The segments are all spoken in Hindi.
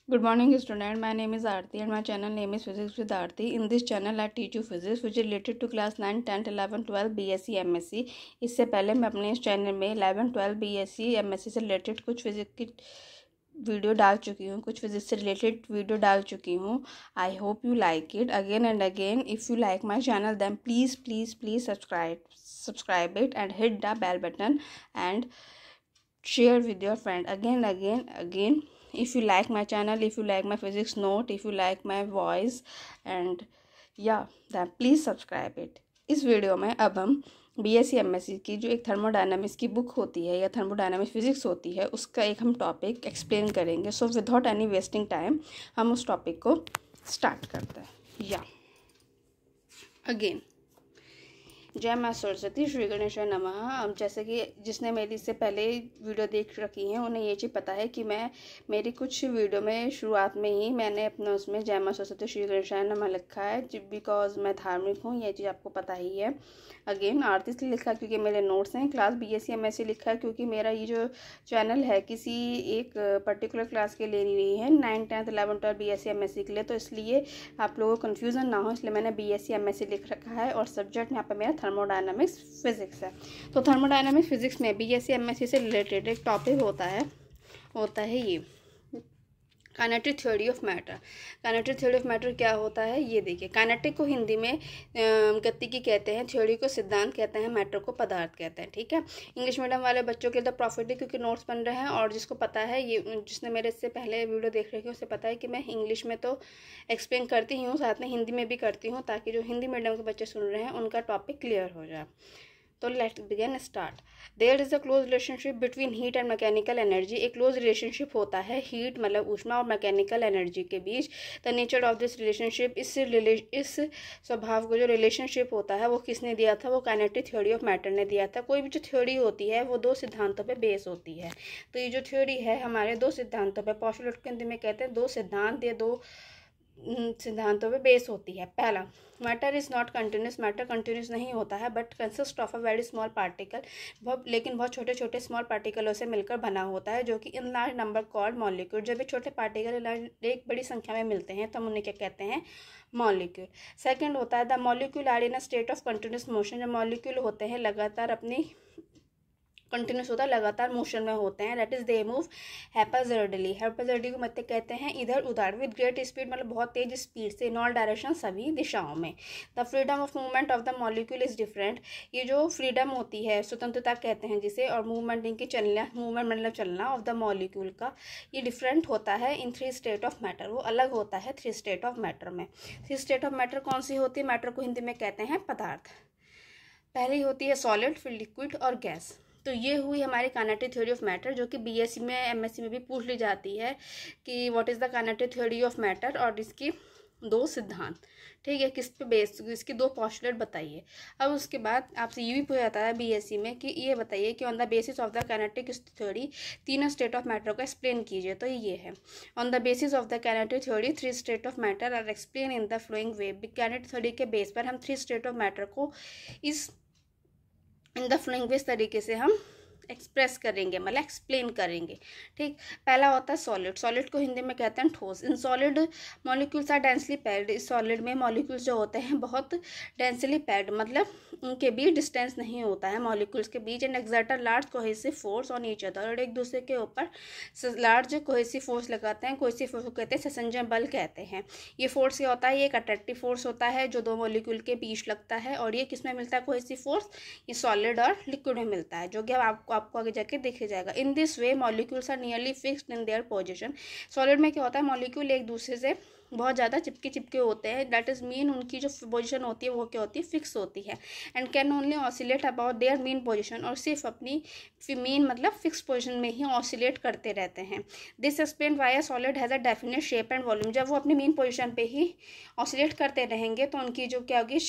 Good morning, student. My name is Aarti and my channel name is Physics with Aarti. In this channel, I teach you physics which is related to class 9, 10th, 11, 12, BSc, MSc. इससे पहले मैं अपने इस चैनल में 11, 12, BSc, MSc से रिलेटेड कुछ फिजिक्स की वीडियो डाल चुकी हूँ, कुछ फिजिक्स से रिलेटेड वीडियो डाल चुकी हूँ. I hope you like it. Again and again, if you like my channel then please subscribe it and hit the bell button and share with your friend. Again, if you like my channel, if you like my physics note, if you like my voice, and yeah, then please subscribe it. इस वीडियो में अब हम BSc MSc की जो एक थर्मोडायनामिक्स की बुक होती है या थर्मोडायनामिक्स फिजिक्स होती है उसका एक हम टॉपिक एक्सप्लेन करेंगे. So without any wasting time हम उस टॉपिक को स्टार्ट करते हैं. या अगेन, जय माँ सरस्वती, श्री गणेश नमः. अब जैसे कि जिसने मेरी इससे पहले वीडियो देख रखी हैं उन्हें ये चीज़ पता है कि मैं मेरी कुछ वीडियो में शुरुआत में ही मैंने अपना उसमें जय माँ सरस्वती श्री गणेश नमः लिखा है बिकॉज मैं धार्मिक हूँ. ये चीज़ आपको पता ही है. अगेन आरती इसलिए लिखा है क्योंकि मेरे नोट्स हैं. क्लास BSc MSc लिखा है क्योंकि मेरा ये जो चैनल है किसी एक पर्टिकुलर क्लास के लिए नहीं है, 9, 10, 11, 12 BSc MSc के लिए. तो इसलिए आप लोगों को कन्फ्यूज़न ना हो इसलिए मैंने BSc MSc लिख रखा है और सब्जेक्ट यहाँ पर मेरा थर्मोडायनामिक्स फिजिक्स है. तो थर्मोडायनामिक्स फिजिक्स में BSc MSc से रिलेटेड एक टॉपिक होता है ये kinetic theory of matter. Kinetic theory of matter क्या होता है ये देखिए. काइनेटिक को हिंदी में गतिकी कहते हैं, थ्योरी को सिद्धांत कहते हैं, मैटर को पदार्थ कहते हैं. ठीक है. इंग्लिश मीडियम वाले बच्चों के लिए तो प्रॉफिट है क्योंकि नोट्स बन रहे हैं. और जिसको पता है, ये जिसने मेरे इससे पहले वीडियो देख रखी है उसे पता है कि मैं इंग्लिश में तो एक्सप्लेन करती ही हूँ, साथ में हिंदी में भी करती हूँ ताकि जो हिंदी मीडियम के बच्चे सुन रहे हैं उनका टॉपिक क्लियर हो जाए. तो let's begin start. There is a close relationship between heat and mechanical energy. एक क्लोज रिलेशनशिप होता है हीट मतलब ऊष्मा और मैकेनिकल एनर्जी के बीच. The nature of this relationship, इस स्वभाव को जो रिलेशनशिप होता है वो किसने दिया था? वो काइनेटिक थ्योरी ऑफ मैटर ने दिया था. कोई भी जो थ्योरी होती है वो दो सिद्धांतों पे बेस होती है. तो ये जो थ्योरी है हमारे दो सिद्धांतों पे, पोस्टुलेट के हिंदी में कहते हैं दो सिद्धांत, ये दो सिद्धांतों पे बेस होती है. पहला, matter is not continuous. Matter continuous नहीं होता है but consist of a very small particle. लेकिन बहुत छोटे छोटे स्मॉल पार्टिकलों से मिलकर बना होता है जो कि in large number called molecule. जब ये छोटे पार्टिकल एक बड़ी संख्या में मिलते हैं तो हम उन्हें क्या कहते हैं? मॉलिक्यूल. सेकेंड होता है the molecule are in a state of continuous motion. जब मॉलिक्यूल होते हैं लगातार अपनी कंटिन्यूस होता है, लगातार मोशन में होते हैं. That is they move haphazardly. Haphazardly को मतलब कहते हैं इधर उधर. विद ग्रेट स्पीड मतलब बहुत तेज स्पीड से. इन ऑल डायरेक्शन, सभी दिशाओं में. The freedom of movement of the molecule is different. ये जो फ्रीडम होती है, स्वतंत्रता कहते हैं जिसे, और मूवमेंट इनकी चलना, मूवमेंट मतलब चलना ऑफ द मॉलिक्यूल का, ये डिफरेंट होता है इन 3 स्टेट ऑफ मैटर. वो अलग होता है 3 स्टेट ऑफ मैटर में. 3 स्टेट ऑफ मैटर कौन सी होती है? मैटर को हिंदी में कहते हैं पदार्थ. पहली होती है सॉलिड, फिर लिक्विड और गैस. तो ये हुई हमारी काइनेटिक थ्योरी ऑफ मैटर जो कि BSc में MSc में भी पूछ ली जाती है कि what is the kinetic theory of matter और इसकी 2 सिद्धांत. ठीक है, किस पे बेस, इसकी 2 पोस्टुलेट बताइए. अब उसके बाद आपसे ये भी पूछा जाता है BSc में कि ये बताइए कि on the basis of the kinetic theory 3 state of matter को एक्सप्लेन कीजिए. तो ये है on the basis of the kinetic theory 3 state of matter are explain in the following way. Kinetic theory के बेस पर हम 3 स्टेट ऑफ मैटर को इन द फ्लोइंग वेज तरीके से हम एक्सप्रेस करेंगे, मतलब एक्सप्लेन करेंगे. ठीक. पहला होता है सॉलिड. सॉलिड को हिंदी में कहते हैं ठोस. In solid molecules are densely packed. इस सॉलिड में मॉलिक्यूल्स जो होते हैं बहुत डेंसली पैक्ड, मतलब उनके बीच डिस्टेंस नहीं होता है मॉलिक्यूल्स के बीच. And exert a large cohesive force on each other. और एक दूसरे के ऊपर लार्ज कोहेसिव फोर्स लगाते हैं. कोहेसिव फोर्स को कहते हैं संयोजन बल कहते हैं. ये फोर्स क्या होता है? ये एक अट्रैक्टिव फोर्स होता है जो 2 मॉलिक्यूल के बीच लगता है. और ये किस में मिलता है कोहेसिव फोर्स? ये सॉलिड और लिक्विड में मिलता है, जो कि आपको आगे जाके देखे जाएगा. In this way molecules are nearly fixed in their position. Solid में क्या होता है? मॉलिक्यूल एक दूसरे से बहुत ज़्यादा चिपके होते हैं. दैट इज़ मीन उनकी जो पोजीशन होती है वो क्या होती है? फिक्स होती है. And can only oscillate about their mean position. और सिर्फ अपनी मीन मतलब फिक्स पोजीशन में ही ऑसिलेट करते रहते हैं. This explain why a solid has a definite shape and volume. जब वो अपनी मीन पोजीशन पे ही ऑसिलेट करते रहेंगे तो उनकी जो क्या होगी?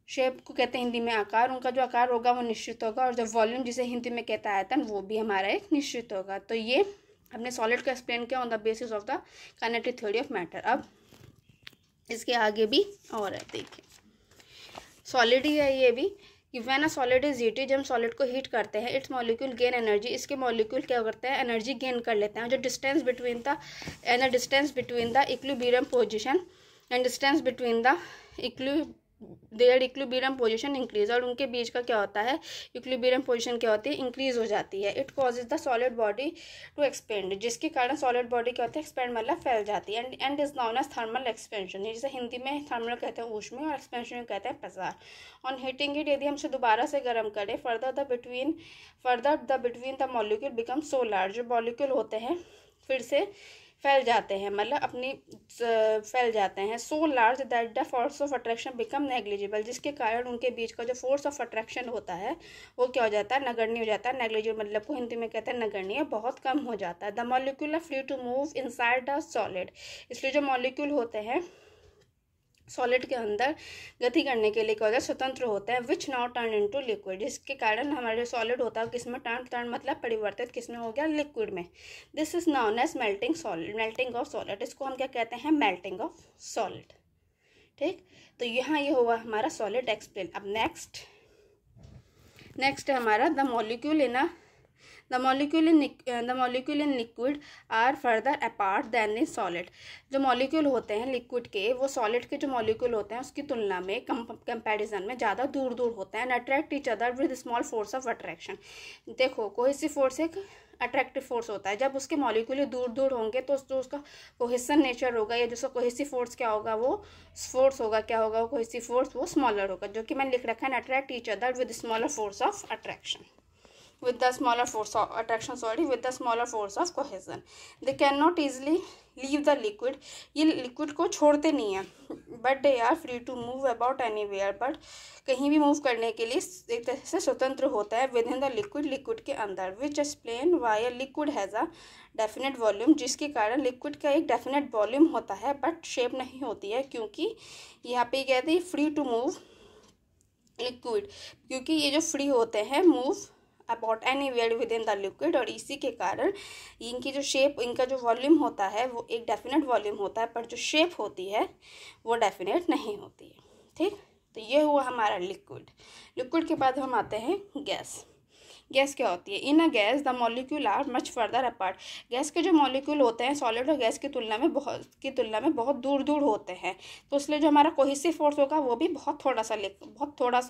शेप को कहते हैं हिंदी में आकार. उनका जो आकार होगा वो निश्चित होगा. और जो वॉल्यूम जिसे हिंदी में कहता है आयतन, वो भी हमारा एक निश्चित होगा. तो ये हमने सॉलिड को एक्सप्लेन किया on the basis of the kinetic theory of matter. अब इसके आगे भी और है, देखिए सॉलिड ही है ये भी कि when a solid is heated, जब हम सॉलिड को हीट करते हैं, इट्स मॉलिक्यूल गेन एनर्जी, इसके मॉलिक्यूल क्या करते हैं, एनर्जी गेन कर लेते हैं। जो distance between the equilibrium position and distance between the their equilibrium position increase, और उनके बीच का क्या होता है, इक्विलिब्रियम पोजीशन क्या होती है, इंक्रीज हो जाती है। It causes the solid body to expand, जिसके कारण सॉलिड बॉडी क्या होती है, एक्सपेंड मतलब फैल जाती है। And is known as thermal expansion, जिसे हिंदी में थर्मल कहते हैं ऊष्मीय, और एक्सपेंशन कहते हैं प्रसार। ऑन हीटिंग इट, यदि हम इसे दोबारा से गर्म करें, further the between the molecule become so large, जो मॉलिक्यूल होते हैं फिर से फैल जाते हैं, मतलब अपनी फैल जाते हैं। So large that the force of attraction become negligible, जिसके कारण उनके बीच का जो फोर्स ऑफ अट्रैक्शन होता है वो क्या हो जाता है, नगण्य हो जाता है। नेग्लिजिबल मतलब को हिंदी में कहते हैं नगण्य, बहुत कम हो जाता है। The molecule are free to move inside the solid, इसलिए जो मॉलिक्यूल होते हैं सॉलिड के अंदर गति करने के लिए क्या होता है, स्वतंत्र होते हैं। Which now turn into liquid, जिसके कारण हमारा जो सॉलिड होता है किस में टर्न मतलब परिवर्तित किस में हो गया, लिक्विड में। This is known as melting of solid, इसको हम क्या कहते हैं, मेल्टिंग ऑफ सॉलिड। ठीक, तो यहाँ ये हुआ हमारा सॉलिड एक्सप्लेन। अब नेक्स्ट है हमारा the molecule in liquid are further apart than in solid. जो मॉलिक्यूल होते हैं लिक्विड के, वो सॉलिड के जो मॉलिक्यूल होते हैं उसकी तुलना में कंपैरिजन में ज़्यादा दूर दूर होते हैं। Attract each other with small force of attraction. देखो, कोहेसिव फोर्स एक अट्रैक्टिव फोर्स होता है। जब उसके मॉलिक्यूल दूर दूर होंगे तो जो उसका कोहेसन नेचर होगा, या जिसका कोहेसिव फोर्स क्या होगा, वो फोर्स होगा, क्या होगा वो कोहेसिव फोर्स, वो स्मॉलर होगा, जो कि मैंने लिख रखा है, attract each other with smaller force of attraction, with the smaller force of attraction, with the smaller force of cohesion. They cannot easily leave the liquid, ये लिक्विड को छोड़ते नहीं हैं, but they are free to move about anywhere, but कहीं भी मूव करने के लिए एक तरह से स्वतंत्र होता है within the लिक्विड के अंदर। which explain why a liquid has a definite volume, जिसके कारण लिक्विड का एक डेफिनेट वॉल्यूम होता है बट शेप नहीं होती है, क्योंकि यहाँ पे कहते हैं फ्री टू मूव लिक्विड, क्योंकि ये जो फ्री होते हैं move about anywhere with in the liquid, और इसी के कारण इनकी जो शेप, इनका जो वॉल्यूम होता है वो एक डेफिनेट वॉल्यूम होता है, पर जो शेप होती है वो डेफिनेट नहीं होती है। ठीक, तो ये हुआ हमारा लिक्विड के बाद हम आते हैं गैस क्या होती है। In a gas the molecule are much further apart, gas के जो मॉलिक्यूल होते हैं सॉलिड और गैस की तुलना में बहुत दूर दूर होते हैं, तो इसलिए जो हमारा कोहेसिव फोर्स होगा वो भी बहुत थोड़ा सा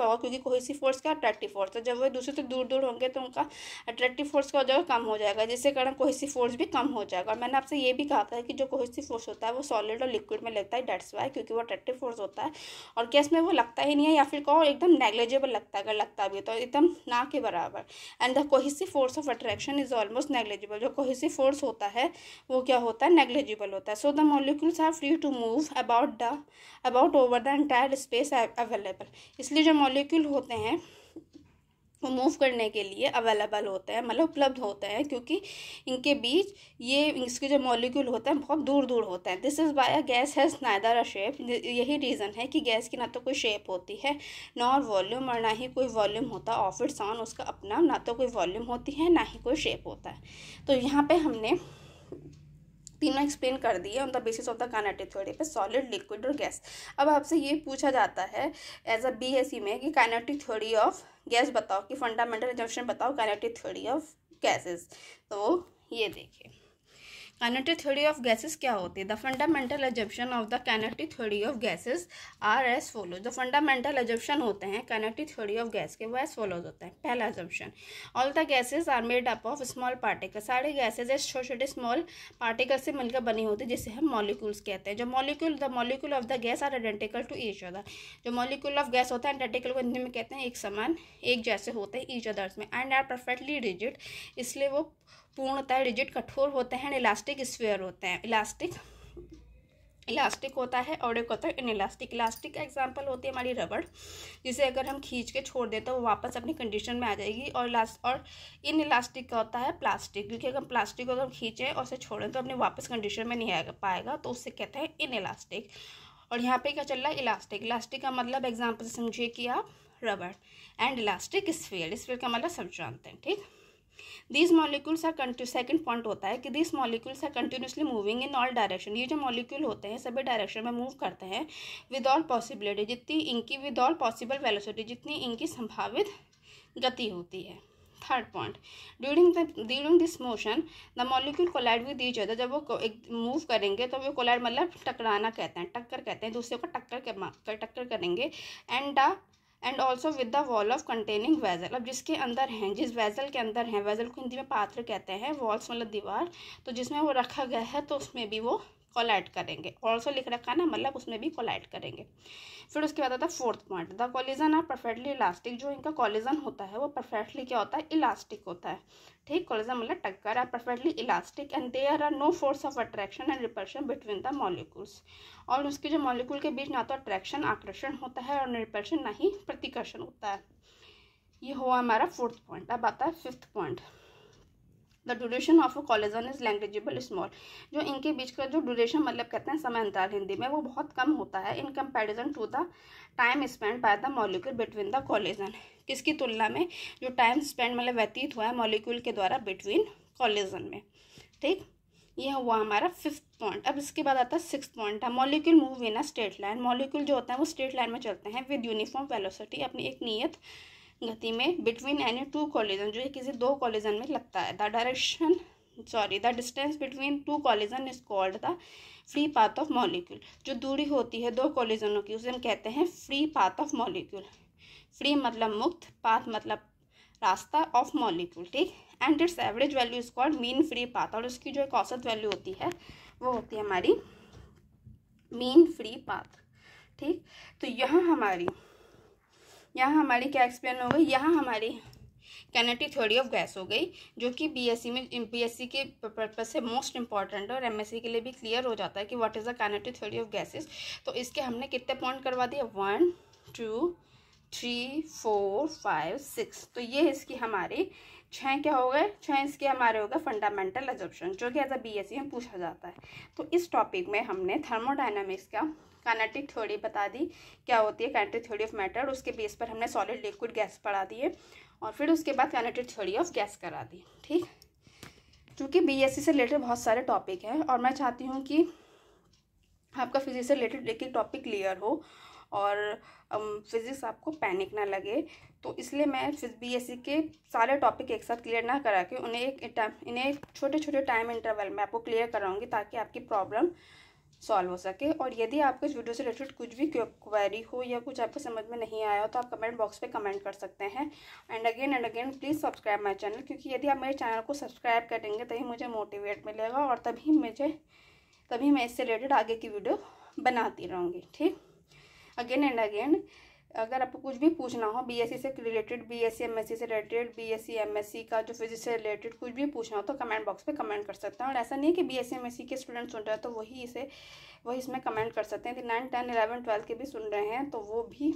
होगा, क्योंकि कोहेसिव फोर्स का अट्रैक्टिव फोर्स है। जब वो दूसरे से दूर दूर होंगे तो उनका अट्रैक्टिव फोर्स क्या हो जाएगा, कम हो जाएगा, जिससे कारण कोहेसिव फोर्स भी कम हो जाएगा। और मैंने आपसे ये भी कहा था कि जो कोहेसिव फोर्स होता है वो सॉलिड और लिक्विड में लगता है, डेट्स वाई, क्योंकि वो अट्रैक्टिव फोर्स होता है, और गैस में वो लगता ही नहीं है, या फिर कहो एकदम नेग्लिजिबल लगता है, अगर लगता भी तो एकदम ना के बराबर। And the cohesive force of attraction is almost negligible, जो कोहेसिव फोर्स होता है वो क्या होता है, नेग्लिजिबल होता है। So the molecules are free to move about over the entire space available, इसलिए जो मॉलिक्यूल होते हैं वो मूव करने के लिए अवेलेबल होते हैं, मतलब उपलब्ध होते हैं, क्योंकि इनके बीच इसके जो मॉलिक्यूल होते हैं बहुत दूर दूर होते हैं। This is why a gas has neither a shape, यही रीज़न है कि गैस की ना तो कोई शेप होती है, नॉर वॉल्यूम, और ना ही कोई वॉल्यूम होता ऑफ इट्स ऑन, उसका अपना ना तो कोई वॉल्यूम होती है ना ही कोई शेप होता है। तो यहाँ पे हमने तीनों एक्सप्लेन कर दिए on the basis of the kinetic theory पे, सॉलिड, लिक्विड और गैस। अब आपसे ये पूछा जाता है एज अ बीएससी में कि काइनेटिक थ्योरी ऑफ गैस बताओ, कि फंडामेंटल असम्पशन बताओ काइनेटिक थ्योरी ऑफ गैसेस। तो ये देखिए, काइनेटिक थ्योरी ऑफ गैसेस क्या होती है। The fundamental assumption of the kinetic theory of gases are as follows. जो फंडामेंटल अजम्पशन होते हैं काइनेटिक थ्योरी ऑफ गैस के, वो एज फॉलोज होते हैं। पहला assumption, all the gases are made up of small particle, सारे गैसेज छोटे छोटे स्मॉल पार्टिकल से मिलकर बनी होती है, जिसे हम मॉलिक्यूल्स कहते हैं। जो the molecule of the gas are identical to each other, जो मॉलिक्यूल ऑफ गैस होता है आइडेंटिकल को हिंदी में कहते हैं एक समान, एक जैसे होते हैं ईच अदर्स में, एंड आर परफेक्टली रिजिड, इसलिए वो पूर्णतः रिजिड कठोर होते हैं। इलास्टिक स्फीयर होते हैं, इलास्टिक होता है, और एक होता है इनइलास्टिक। इलास्टिक का एग्जांपल होती है हमारी रबड़, जिसे अगर हम खींच के छोड़ दें तो वो वापस अपनी कंडीशन में आ जाएगी। और इनइलास्टिक का होता है प्लास्टिक, क्योंकि अगर प्लास्टिक को अगर खींचें और उसे छोड़ें तो अपने वापस कंडीशन में नहीं आ पाएगा, तो उससे कहते हैं इनइलास्टिक। और यहाँ पे क्या चल रहा है, इलास्टिक का मतलब एग्जाम्पल समझिए कि आप रबड़, एंड इलास्टिक स्फीयर का मतलब सब जानते हैं। ठीक, these molecules are second point होता है कि these molecules are continuously moving in all direction. ये जो मॉलिक्यूल होते हैं सभी डायरेक्शन में मूव करते हैं विद ऑल पॉसिबिलिटी, जितनी इनकी विद ऑल पॉसिबल वेलोसिटी, जितनी इनकी संभावित गति होती है। Third point, during this motion the molecule collide with each other. जब वो मूव करेंगे तो वो कोलाइड मतलब टकराना कहते हैं, टक्कर कहते हैं, दूसरे को टक्कर करेंगे। And also with the wall of containing vessel. अब जिसके अंदर हैं, जिस वेजल के अंदर हैं, वेजल को हिंदी में पात्र कहते हैं, वॉल्स मतलब दीवार, तो जिसमें वो रखा गया है तो उसमें भी वो कोलाइड करेंगे। ऑल्सो लिख रखा ना, मतलब उसमें भी कोलाइड करेंगे। फिर उसके बाद आता है fourth point, the collision are perfectly elastic. जो इनका कॉलिजन होता है वो परफेक्टली क्या होता है, इलास्टिक होता है। ठीक, कॉलिजन मतलब टक्कर, are perfectly elastic and there are no force of attraction and repulsion between the molecules. और उसके जो मॉलिक्यूल के बीच ना तो अट्रैक्शन आकर्षण होता है और रिपल्शन ना ही प्रतिकर्षण होता है। ये हुआ हमारा फोर्थ पॉइंट। अब आता है fifth point, the duration of a collision is negligible small. जो इनके बीच का जो ड्यूरेशन मतलब कहते हैं समय अंतराल हिंदी में, वो बहुत कम होता है in comparison to the time spend by the molecule between the collision. किसकी तुलना में, जो टाइम स्पेंड मतलब व्यतीत हुआ है मॉलिक्यूल के द्वारा बिटवीन कॉलिजन में। ठीक, ये हुआ हमारा फिफ्थ पॉइंट। अब इसके बाद आता है सिक्स्थ पॉइंट, है molecule move in a straight line. Molecule जो होता है वो स्ट्रेट लाइन में चलते हैं विद यूनिफॉर्म वेलोसिटी, अपनी एक नियत गति में, बिटवीन एनी टू कॉलिजन, जो किसी दो कॉलिजन में लगता है। The distance between two collision is called the free path of molecule. जो दूरी होती है दो कॉलिजनों की उसे हम कहते हैं free path of molecule. Free मतलब मुक्त, पाथ मतलब रास्ता, ऑफ मॉलिक्यूल। ठीक, and it's average value is called mean free path. और उसकी जो एक औसत वैल्यू होती है वो होती है हमारी मीन फ्री पाथ। ठीक, तो यहाँ हमारी क्या एक्सप्लेन हो गई, यहाँ हमारी काइनेटिक थ्योरी ऑफ गैस हो गई, जो कि बीएससी के पर्पज से मोस्ट इंपॉर्टेंट है और एमएससी के लिए भी क्लियर हो जाता है कि what is the kinetic theory of gases. तो इसके हमने कितने पॉइंट करवा दिए, 1 2 3 4 5 6। तो ये इसकी हमारी 6 क्या हो गए, 6 इसके हमारे हो गए फंडामेंटल अजम्पशन, जो कि एज अ बीएससी में पूछा जाता है। तो इस टॉपिक में हमने थर्मोडायनामिक्स का काइनेटिक थ्योरी बता दी, क्या होती है काइनेटिक थ्योरी ऑफ मैटर, उसके बेस पर हमने सॉलिड लिक्विड गैस पढ़ा दिए, और फिर उसके बाद काइनेटिक थ्योरी ऑफ गैस करा दी। ठीक, क्योंकि बीएससी से रिलेटेड बहुत सारे टॉपिक हैं और मैं चाहती हूँ कि आपका फिजिक्स से रिलेटेड एक एक टॉपिक क्लियर हो और फिजिक्स आपको पैनिक ना लगे, तो इसलिए मैं बीएससी के सारे टॉपिक एक साथ क्लियर ना करा के इन्हें छोटे छोटे टाइम इंटरवल में आपको क्लियर कराऊंगी, ताकि आपकी प्रॉब्लम सॉल्व हो सके। और यदि आपको इस वीडियो से रिलेटेड कुछ भी क्वेरी हो या कुछ आपको समझ में नहीं आया हो तो आप कमेंट बॉक्स पे कमेंट कर सकते हैं। And again please subscribe my channel, क्योंकि यदि आप मेरे चैनल को सब्सक्राइब करेंगे तभी मुझे मोटिवेट मिलेगा और तभी मैं इससे रिलेटेड आगे की वीडियो बनाती रहूँगी। ठीक, अगेन अगर आपको कुछ भी पूछना हो बीएससी से रिलेटेड, बीएससी एमएससी से रिलेटेड, बीएससी एमएससी का जो फिजिक्स से रिलेटेड कुछ भी पूछना हो तो कमेंट बॉक्स पे कमेंट कर सकते हैं। और ऐसा नहीं है कि बीएससी एमएससी के स्टूडेंट सुन रहे हैं तो वही इसमें कमेंट कर सकते हैं। 9 10 11 12 के भी सुन रहे हैं तो वो भी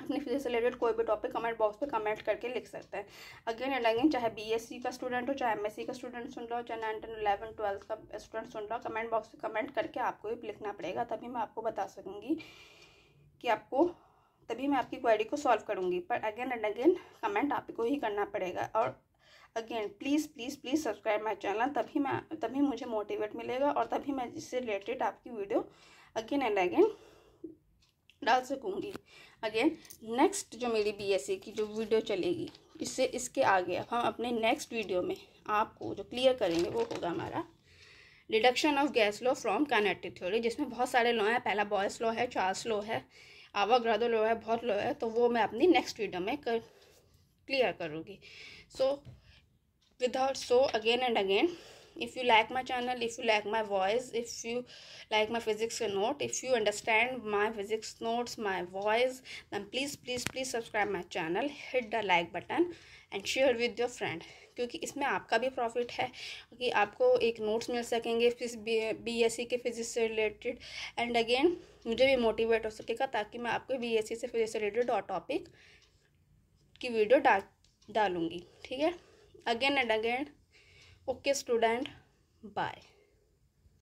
अपने फिजिक्स से रिलेटेड कोई भी टॉपिक कमेंट बॉक्स पे कमेंट करके लिख सकते हैं। अगेन चाहे बीएससी का स्टूडेंट हो, चाहे एमएससी का स्टूडेंट सुन रहा हो, चाहे 9 10 11 12 का स्टूडेंट सुन रहा हो, कमेंट बॉक्स पे कमेंट करके आपको भी लिखना पड़ेगा, तभी मैं आपको बता सकूँगी कि तभी मैं आपकी क्वेरी को सॉल्व करूँगी। पर अगेन कमेंट आपको ही करना पड़ेगा। और again please subscribe my channel, तभी मुझे मोटिवेट मिलेगा और तभी मैं इससे रिलेटेड आपकी वीडियो अगेन डाल सकूँगी। अगेन नेक्स्ट जो मेरी बीएससी की जो वीडियो चलेगी, इसके आगे अब हम अपने नेक्स्ट वीडियो में आपको जो क्लियर करेंगे वो होगा हमारा deduction of gas law from kinetic theory, जिसमें बहुत सारे लॉ हैं। पहला बॉयस लॉ है, चार्ल्स लॉ है, आवागाड्रो लॉ है, बहुत लॉ है, तो वो मैं अपनी नेक्स्ट वीडियो में क्लियर करूँगी। So again and again, if you like my channel, if you like my voice, if you like my physics note, if you understand my physics notes, my voice, then please subscribe my channel, hit the like button and share with your friend, क्योंकि इसमें आपका भी प्रॉफिट है कि आपको एक नोट्स मिल सकेंगे बीएससी के फिजिक्स से रिलेटेड, एंड अगेन मुझे भी मोटिवेट हो सकेगा ताकि मैं आपको बीएससी से फिजिक्स से रिलेटेड और टॉपिक की वीडियो डालूँगी। ठीक है, again and again, okay student, bye.